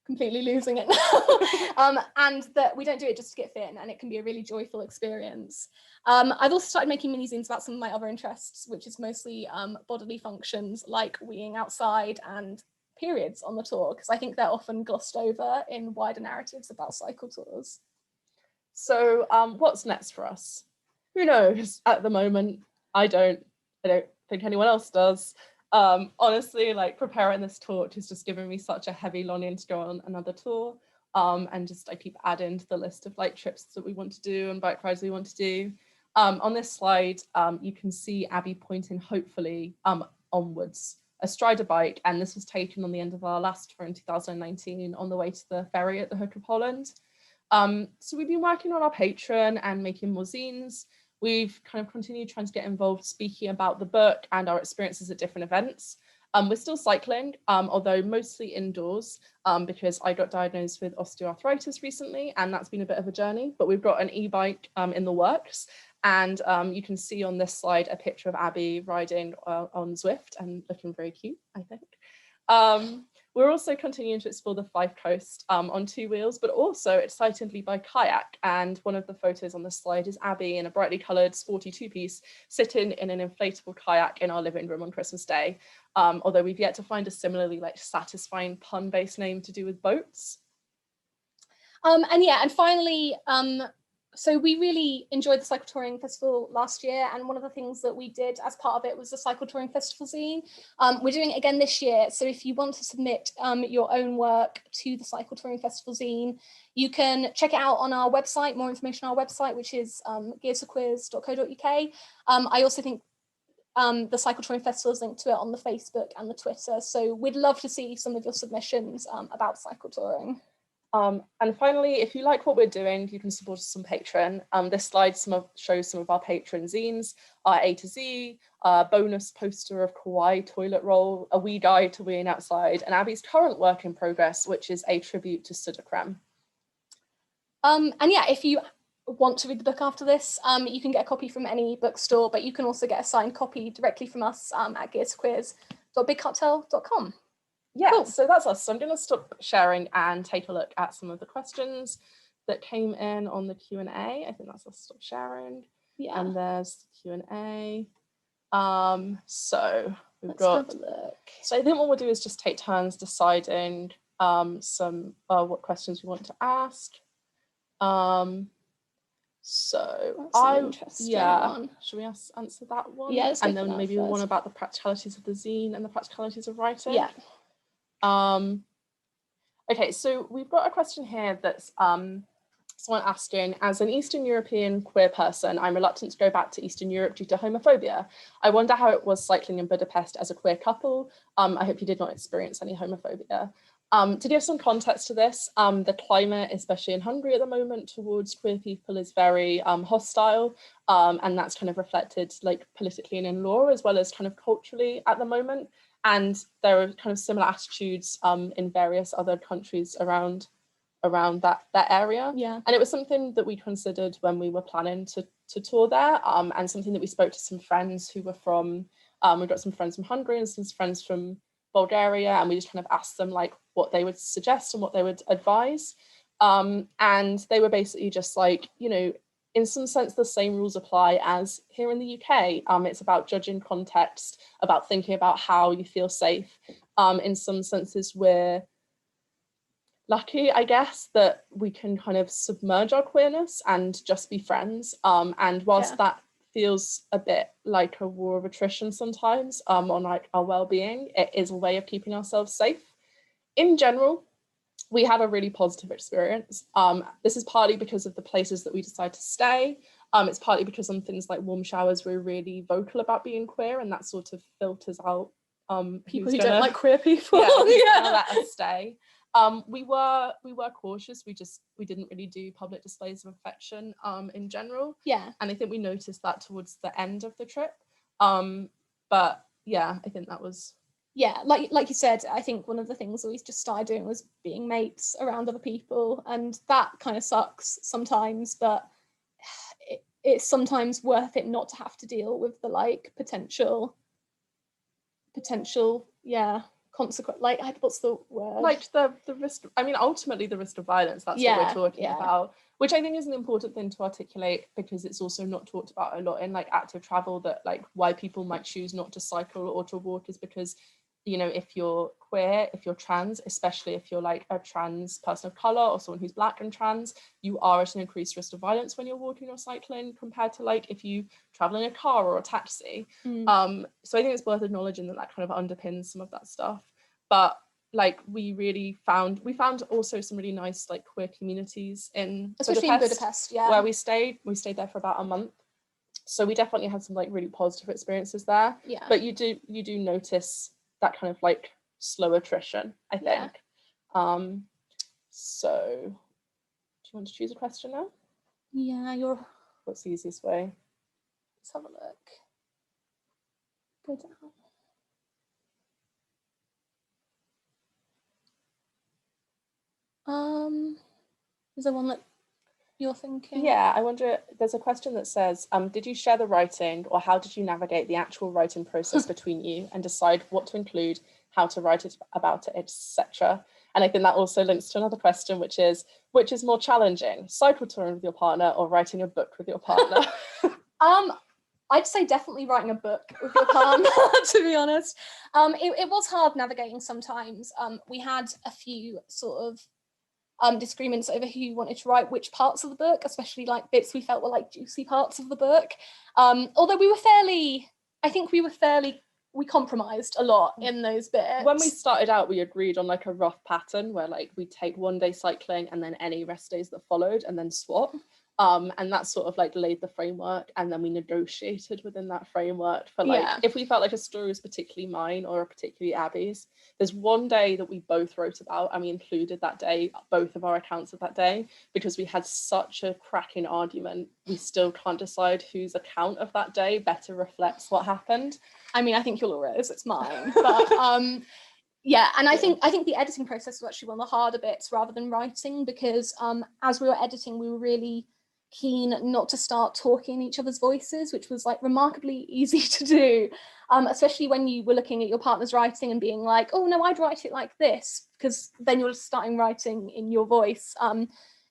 completely losing it now. And that we don't do it just to get fit, and it can be a really joyful experience. I've also started making mini zines about some of my other interests, which is mostly bodily functions like weeing outside and periods on the tour, because I think they're often glossed over in wider narratives about cycle tours. So what's next for us? Who knows at the moment? I don't think anyone else does. Honestly, like, preparing this talk has just given me such a heavy longing to go on another tour. And just I keep adding to the list of like trips that we want to do and bike rides we want to do. On this slide, you can see Abby pointing hopefully onwards, astride a bike, and this was taken on the end of our last tour in 2019 on the way to the ferry at the Hook of Holland. So we've been working on our Patreon and making more zines. We've kind of continued trying to get involved speaking about the book and our experiences at different events. We're still cycling, although mostly indoors, because I got diagnosed with osteoarthritis recently, and that's been a bit of a journey, but we've got an e-bike in the works. And you can see on this slide a picture of Abby riding on Zwift and looking very cute, I think. We're also continuing to explore the Fife Coast on 2 wheels, but also excitedly by kayak. And one of the photos on this slide is Abby in a brightly coloured sporty 2-piece sitting in an inflatable kayak in our living room on Christmas Day. Although we've yet to find a similarly like satisfying pun-based name to do with boats. And finally, so we really enjoyed the Cycle Touring Festival last year, and one of the things that we did as part of it was the Cycle Touring Festival zine. We're doing it again this year, so if you want to submit your own work to the Cycle Touring Festival zine, you can check it out on our website, more information on our website, which is gearsforquiz.co.uk. I also think the Cycle Touring Festival is linked to it on the Facebook and the Twitter, so we'd love to see some of your submissions about cycle touring. And finally, if you like what we're doing, you can support us on Patreon. This slide shows some of our Patreon zines, our A to Z, bonus poster of Kawaii toilet roll, a wee guide to weeing outside, and Abby's current work in progress, which is a tribute to Sudocrem. And yeah, if you want to read the book after this, you can get a copy from any bookstore, but you can also get a signed copy directly from us at gearsforquiz.bigcartel.com. yeah, Cool. so that's us. So I'm going to stop sharing and take a look at some of the questions that came in on the Q&A. I think that's us stop sharing. Yeah. And there's the Q&A. So we've Let's got, have a look. so I think what we'll do is just take turns deciding what questions we want to ask. So That's an interesting one. should we answer that one? Yeah, let's go and for then that maybe first. one about the practicalities of the zine and the practicalities of writing. Yeah. Okay, so we've got a question here that's someone asking, as an Eastern European queer person, I'm reluctant to go back to Eastern Europe due to homophobia. I wonder how it was cycling in Budapest as a queer couple. I hope you did not experience any homophobia. To give some context to this, the climate, especially in Hungary at the moment, towards queer people is very hostile, and that's kind of reflected like politically and in law, as well as kind of culturally at the moment. And there are kind of similar attitudes in various other countries around that area. Yeah. And it was something that we considered when we were planning to tour there, and something that we spoke to some friends who were from, we got some friends from Hungary and some friends from Bulgaria, and we just kind of asked them like what they would suggest and what they would advise. And they were basically just like, you know, in some sense, the same rules apply as here in the UK. It's about judging context, about thinking about how you feel safe. In some senses, we're lucky, I guess, that we can kind of submerge our queerness and just be friends. And whilst that feels a bit like a war of attrition sometimes on like our well-being, it is a way of keeping ourselves safe. In general, we had a really positive experience. This is partly because of the places that we decide to stay. It's partly because on things like warm showers, we're really vocal about being queer, and that sort of filters out people who don't like queer people. Let us stay. We were cautious. We didn't really do public displays of affection in general. Yeah. And I think we noticed that towards the end of the trip. But yeah, I think that was. Yeah, like you said, I think one of the things that we just started doing was being mates around other people, and that kind of sucks sometimes, but it's sometimes worth it not to have to deal with the like potential consequence, like what's the word, like the risk. I mean, ultimately the risk of violence, that's what we're talking about, which I think is an important thing to articulate, because it's also not talked about a lot in like active travel, that like why people might choose not to cycle or to walk is because, you know, if you're queer, if you're trans, especially if you're like a trans person of color or someone who's black and trans, you are at an increased risk of violence when you're walking or cycling compared to like if you travel in a car or a taxi. So I think it's worth acknowledging that kind of underpins some of that stuff. But like we found also some really nice like queer communities in especially in Budapest, where we stayed there for about a month. So we definitely had some like really positive experiences there. Yeah. But you do notice that kind of like slow attrition, I think. So do you want to choose a question now? Yeah, what's the easiest way? Let's have a look. Go down. Is there one that you're thinking? Yeah, I wonder, there's a question that says, did you share the writing, or how did you navigate the actual writing process between you and decide what to include, how to write it about it, etc.? And I think that also links to another question, which is more challenging, cycle touring with your partner or writing a book with your partner? I'd say definitely writing a book with your partner, to be honest. It was hard navigating sometimes. We had a few sort of disagreements over who wanted to write which parts of the book, especially like bits we felt were like juicy parts of the book. Although we compromised a lot in those bits. When we started out, we agreed on like a rough pattern where like we take one day cycling and then any rest days that followed and then swap. And that sort of like laid the framework, and then we negotiated within that framework for like, if we felt like a story was particularly mine or particularly Abby's. There's one day that we both wrote about, and we included that day, both of our accounts of that day, because we had such a cracking argument. We still can't decide whose account of that day better reflects what happened. I mean, I think you'll always, it's mine, but yeah, and I think the editing process was actually one of the harder bits rather than writing, because as we were editing, we were really keen not to start talking in each other's voices, which was like remarkably easy to do, especially when you were looking at your partner's writing and being like, oh no, I'd write it like this, because then you're starting writing in your voice.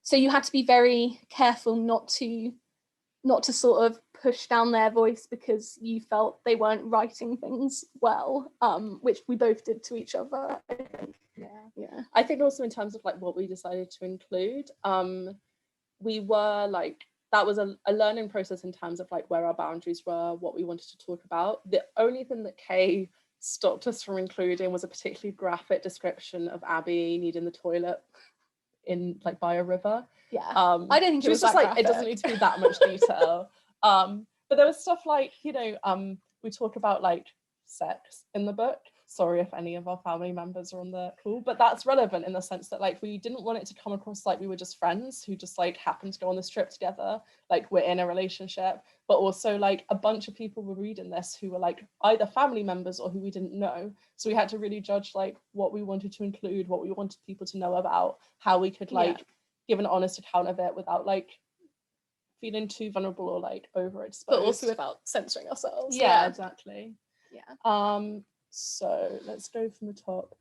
So you had to be very careful not to sort of push down their voice because you felt they weren't writing things well, which we both did to each other, I think. Yeah. I think also in terms of like what we decided to include, we were like, that was a learning process in terms of like where our boundaries were, what we wanted to talk about. The only thing that Kay stopped us from including was a particularly graphic description of Abby needing the toilet in like by a river. Yeah, I don't think it was just like graphic. It doesn't need to be that much detail. But there was stuff like, you know, we talk about like sex in the book. Sorry if any of our family members are on the call, but that's relevant in the sense that like we didn't want it to come across like we were just friends who just like happened to go on this trip together, like we're in a relationship, but also like a bunch of people were reading this who were like either family members or who we didn't know. So we had to really judge like what we wanted to include, what we wanted people to know about, how we could like give an honest account of it without like feeling too vulnerable or like overexposed, but also without censoring ourselves. Yeah, exactly. Yeah. So let's go from the top.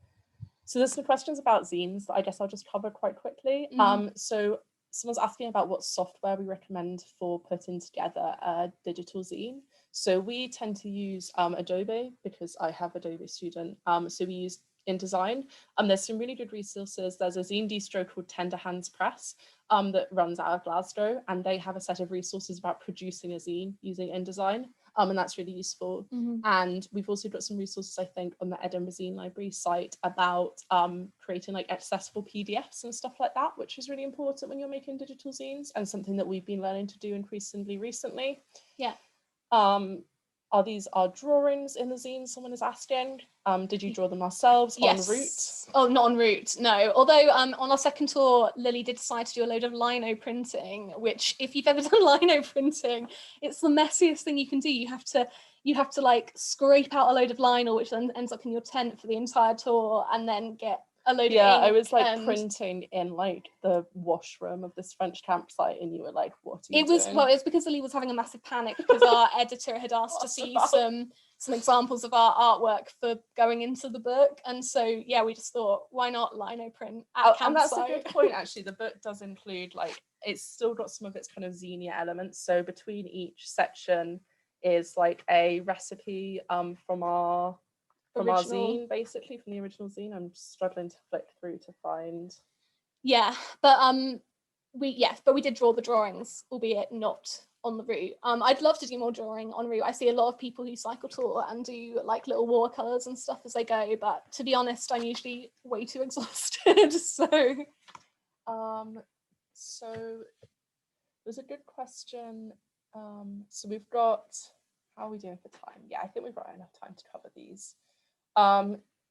So there's some questions about zines that I guess I'll just cover quite quickly. So someone's asking about what software we recommend for putting together a digital zine. So we tend to use Adobe because I have Adobe Student. So we use InDesign. There's some really good resources. There's a zine distro called Tender Hands Press that runs out of Glasgow, and they have a set of resources about producing a zine using InDesign. And that's really useful. And we've also got some resources, I think, on the Edinburgh Zine Library site about creating like accessible PDFs and stuff like that, which is really important when you're making digital zines and something that we've been learning to do increasingly recently. Yeah. Are these our drawings in the zine? Someone is asking. Did you draw them ourselves en route? Oh, not en route, no. Although on our second tour, Lily did decide to do a load of lino printing, which if you've ever done lino printing, it's the messiest thing you can do. You have to like scrape out a load of lino, which then ends up in your tent for the entire tour, and then get a load of ink. I was like printing in like the washroom of this French campsite, and you were like, what are you doing? Well, it was because Lily was having a massive panic because our editor had asked to see some examples of our artwork for going into the book, and so yeah, we just thought, why not lino print at a campsite? And that's a good point, actually. The book does include like, it's still got some of its kind of zine elements, so between each section is like a recipe from our zine, basically from the original zine. I'm struggling to flick through to find. Yeah, but we did draw the drawings, albeit not on the route. I'd love to do more drawing en route. I see a lot of people who cycle tour and do like little watercolors and stuff as they go, but to be honest, I'm usually way too exhausted. So there's a good question. So we've got, how are we doing for time? Yeah, I think we've got enough time to cover these.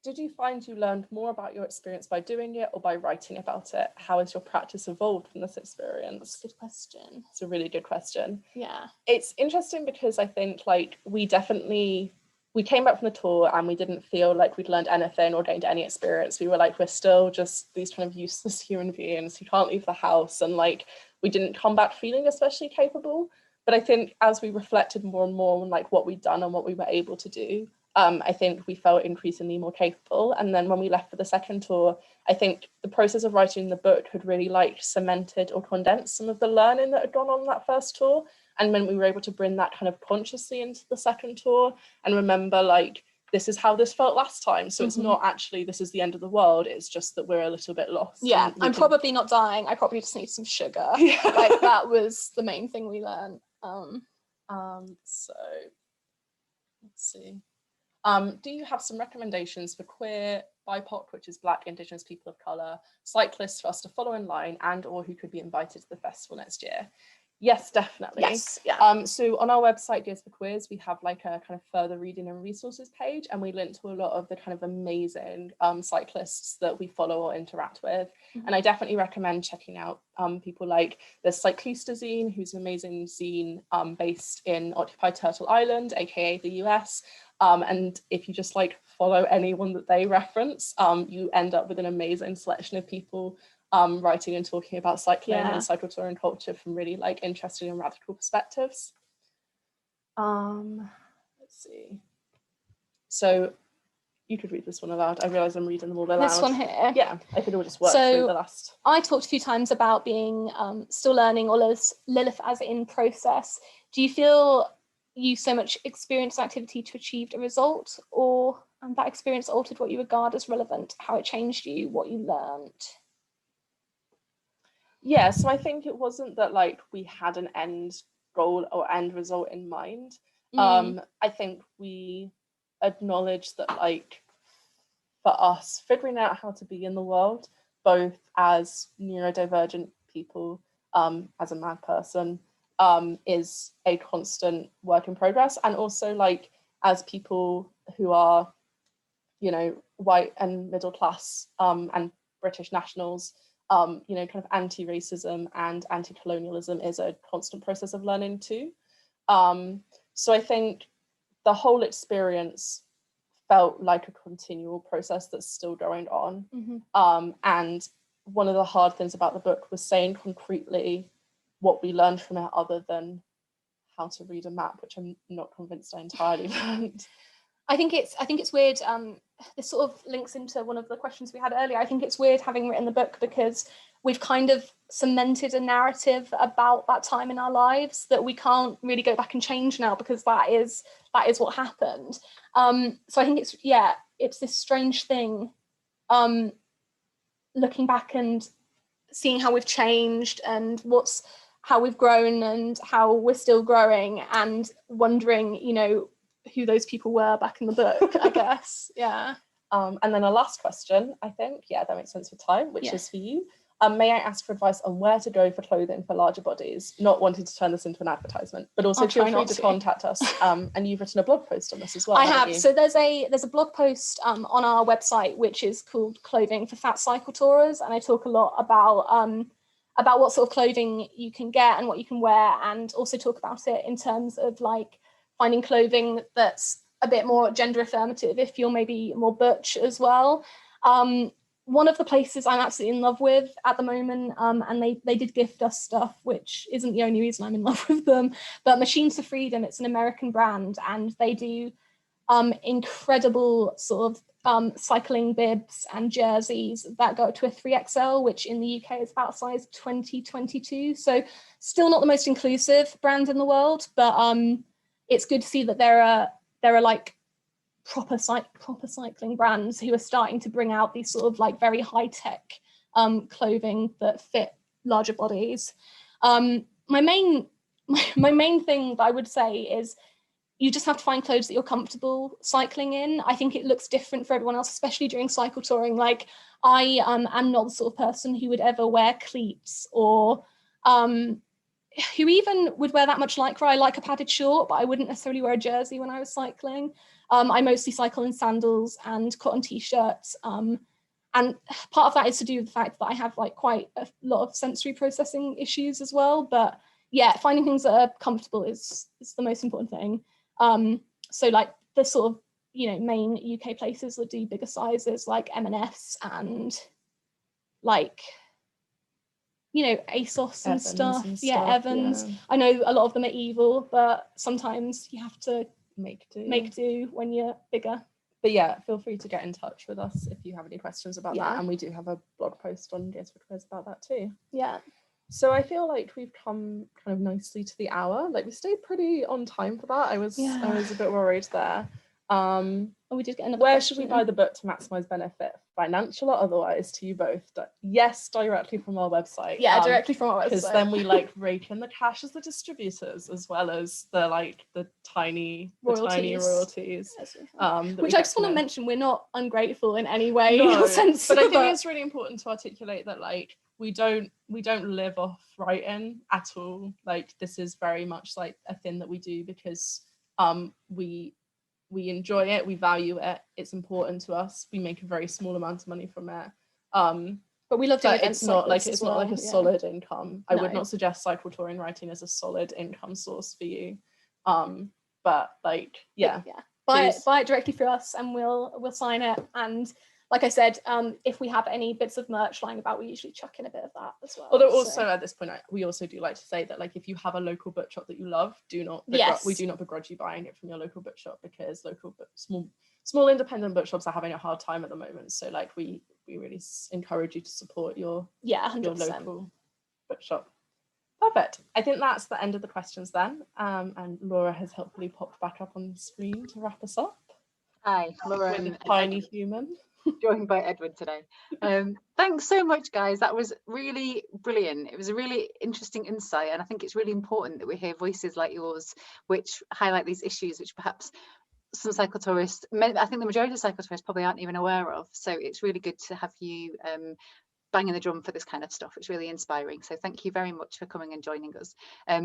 Did you find you learned more about your experience by doing it or by writing about it? How has your practice evolved from this experience? That's a good question. It's a really good question. Yeah. It's interesting because I think like we came back from the tour and we didn't feel like we'd learned anything or gained any experience. We were like, we're still just these kind of useless human beings who can't leave the house, and like we didn't come back feeling especially capable. But I think as we reflected more and more on like what we'd done and what we were able to do, I think we felt increasingly more capable. And then when we left for the second tour, I think the process of writing the book had really like cemented or condensed some of the learning that had gone on that first tour. And when we were able to bring that kind of consciously into the second tour and remember like, this is how this felt last time. So it's not actually, this is the end of the world. It's just that we're a little bit lost. Yeah, I'm probably not dying. I probably just need some sugar. Yeah. Like that was the main thing we learned. So let's see. Do you have some recommendations for queer, BIPOC, which is Black, Indigenous people of colour, cyclists for us to follow in line and or who could be invited to the festival next year? Yes, definitely. Yes, yeah. So on our website, Gears for Queers, we have like a kind of further reading and resources page, and we link to a lot of the kind of amazing cyclists that we follow or interact with. And I definitely recommend checking out people like the Cyclist Zine, who's an amazing zine based in occupied Turtle Island, aka the US. And if you just like follow anyone that they reference, you end up with an amazing selection of people writing and talking about cycling Yeah. and cycle touring culture from really like interesting and radical perspectives. Let's see. So you could read this one aloud. I realise I'm reading them all aloud. This one here. Yeah, I could all just work through the last. I talked a few times about being still learning, or Lilith as in process. Do you feel you so much experienced activity to achieve a result, or that experience altered what you regard as relevant, how it changed you, what you learned? Yeah, so I think it wasn't that like we had an end goal or end result in mind. I think we acknowledged that like for us figuring out how to be in the world, both as neurodivergent people, as a mad person, is a constant work in progress, and also like as people who are, you know, white and middle class and British nationals, you know, kind of anti-racism and anti-colonialism is a constant process of learning too. So I think the whole experience felt like a continual process that's still going on. And one of the hard things about the book was saying concretely what we learned from it, other than how to read a map, which I'm not convinced I entirely learned. I think it's weird. This sort of links into one of the questions we had earlier. I think it's weird having written the book because we've kind of cemented a narrative about that time in our lives that we can't really go back and change now, because that is what happened. So I think it's this strange thing, looking back and seeing how we've changed and how we've grown and how we're still growing, and wondering, you know, who those people were back in the book, I guess. Yeah. And then a last question, I think, that makes sense for time, which is for you. May I ask for advice on where to go for clothing for larger bodies? Not wanting to turn this into an advertisement, but also feel free to contact us. And you've written a blog post on this as well. I have. So there's a blog post on our website which is called Clothing for Fat Cycle Tourers, and I talk a lot about what sort of clothing you can get and what you can wear, and also talk about it in terms of like finding clothing that's a bit more gender affirmative if you're maybe more butch as well. One of the places I'm absolutely in love with at the moment, and they did gift us stuff, which isn't the only reason I'm in love with them, but Machines for Freedom, it's an American brand, and they do incredible sort of cycling bibs and jerseys that go up to a 3XL, which in the UK is about size 2022. So still not the most inclusive brand in the world, but it's good to see that there are like proper cycling brands who are starting to bring out these sort of like very high-tech clothing that fit larger bodies. My main thing that I would say is you just have to find clothes that you're comfortable cycling in. I think it looks different for everyone else, especially during cycle touring. Like I am not the sort of person who would ever wear cleats, or who even would wear that much lycra. I like a padded short, but I wouldn't necessarily wear a jersey when I was cycling. I mostly cycle in sandals and cotton t-shirts. And part of that is to do with the fact that I have like quite a lot of sensory processing issues as well. But yeah, finding things that are comfortable is the most important thing. So like the sort of, you know, main UK places that do bigger sizes like M&S and like, you know, ASOS and stuff. Evans. Yeah. I know a lot of them are evil, but sometimes you have to make do when you're bigger. But yeah, feel free to get in touch with us if you have any questions about that. And we do have a blog post on Gears for Quiz about that too. Yeah. So I feel like we've come kind of nicely to the hour. Like we stayed pretty on time for that. I was a bit worried there. We did get another Where question. should we buy the book to maximise benefit, financial or otherwise, to you both? Yes, directly from our website. Yeah, directly from our website. Because then we like rake in the cash as the distributors, as well as the tiny royalties. Which I just want to mention, we're not ungrateful in any way. No, or sense, but I think it's really important to articulate that like we don't live off writing at all. Like this is very much like a thing that we do because we enjoy it, we value it, it's important to us. We make a very small amount of money from it. But we love doing it's not like a solid income. I would not suggest cycle touring writing as a solid income source for you. But like buy it directly through us and we'll sign it. And like I said, if we have any bits of merch lying about, we usually chuck in a bit of that as well. Although also at this point, we also do like to say that, like, if you have a local bookshop that you love, we do not begrudge you buying it from your local bookshop, because small independent bookshops are having a hard time at the moment. So like we really encourage you to support your 100%. your local bookshop. Perfect. I think that's the end of the questions then. And Laura has helpfully popped back up on the screen to wrap us up. Hi, Laura. With a tiny human. Joined by Edward today. Thanks so much, guys. That was really brilliant. It was a really interesting insight, and I think it's really important that we hear voices like yours which highlight these issues which perhaps some cyclotourists, I think the majority of cyclotourists probably aren't even aware of. So it's really good to have you banging the drum for this kind of stuff. It's really inspiring. So thank you very much for coming and joining us. I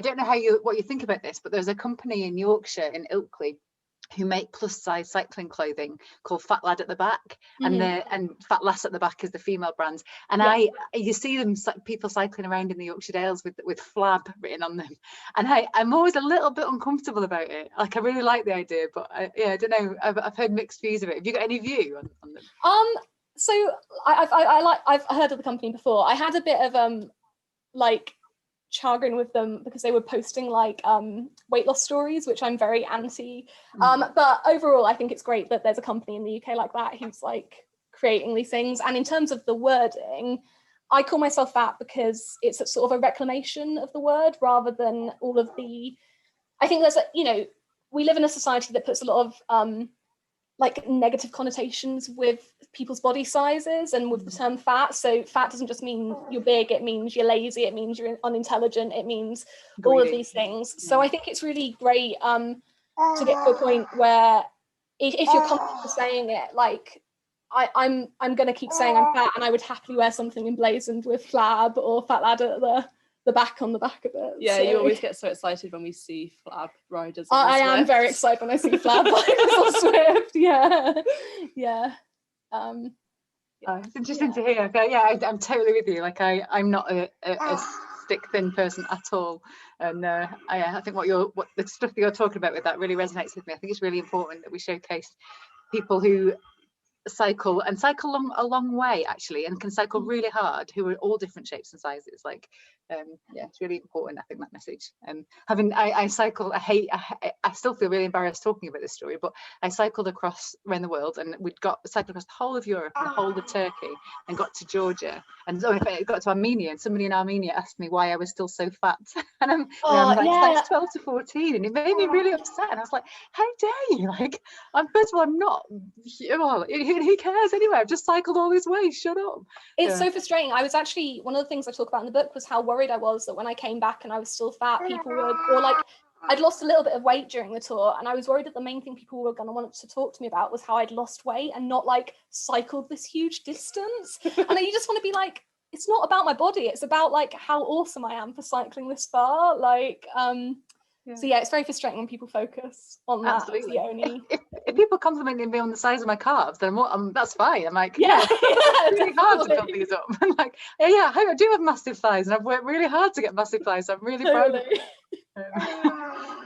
don't know what you think about this, but there's a company in Yorkshire, in Ilkley, who make plus size cycling clothing called Fat Lad at the Back, and Fat Lass at the Back is the female brand. And you see them, people cycling around in the Yorkshire Dales with flab written on them, and I'm always a little bit uncomfortable about it. Like, I really like the idea, but I don't know, I've heard mixed views of it. Have you got any view on them? So I've heard of the company before. I had a bit of like chagrin with them because they were posting like weight loss stories, which I'm very anti. But overall, I think it's great that there's a company in the UK like that who's like creating these things. And in terms of the wording, I call myself fat because it's a sort of a reclamation of the word rather than all of the. I think there's we live in a society that puts a lot of like negative connotations with people's body sizes and with the term fat. So fat doesn't just mean you're big, it means you're lazy, it means you're unintelligent, it means all of these things. So I think it's really great to get to a point where if you're comfortable saying it, like I'm going to keep saying I'm fat, and I would happily wear something emblazoned with flab or Fat Lad at the back on the back of it. Yeah, so you always get so excited when we see flab riders. I am very excited when I see flab riders on Swift. Yeah. It's interesting to hear. Okay, yeah, I'm totally with you. Like I'm not a stick thin person at all, and I think what the stuff that you're talking about with that really resonates with me. I think it's really important that we showcase people who cycle a long way actually, and can cycle really hard, who are all different shapes and sizes. Like it's really important, I think, that message. I cycle, I still feel really embarrassed talking about this story, but I cycled around the world, and cycled across the whole of Europe and the whole of Turkey, and got to Georgia, and I got to Armenia, and somebody in Armenia asked me why I was still so fat, and I'm like 12 to 14, and it made me really upset. And I was like, how dare you? Like, first of all, I'm not, who cares anyway? I've just cycled all this way, shut up. It's so frustrating. I was actually, one of the things I talk about in the book was how worried I was that when I came back and I was still fat, people would, or like I'd lost a little bit of weight during the tour, and I was worried that the main thing people were going to want to talk to me about was how I'd lost weight and not like cycled this huge distance. And you just want to be like, it's not about my body, it's about like how awesome I am for cycling this far. Like so it's very frustrating when people focus on that. Absolutely. Only if people complimenting me on the size of my calves, then that's fine. I'm like, it's really hard to build these up. I'm like, I do have massive thighs, and I've worked really hard to get massive thighs, so I'm really proud of it.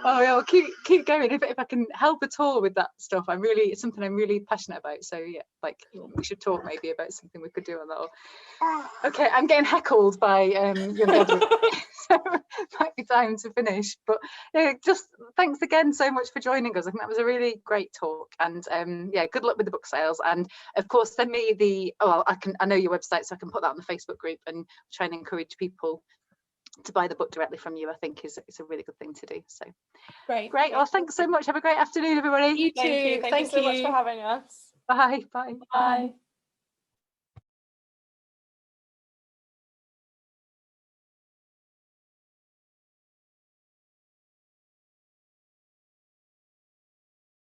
I'll keep going if I can help at all with that stuff. It's something I'm really passionate about. So we should talk maybe about something we could do on that. Okay, I'm getting heckled by young Edward, so it might be time to finish. But just thanks again so much for joining us. I think that was a really great talk, and good luck with the book sales. And of course, send me I know your website, so I can put that on the Facebook group and try and encourage people to buy the book directly from you. I think it's a really good thing to do. So great. Well, thanks so much. Have a great afternoon, everybody. You too. Thank you so much for having us. Bye.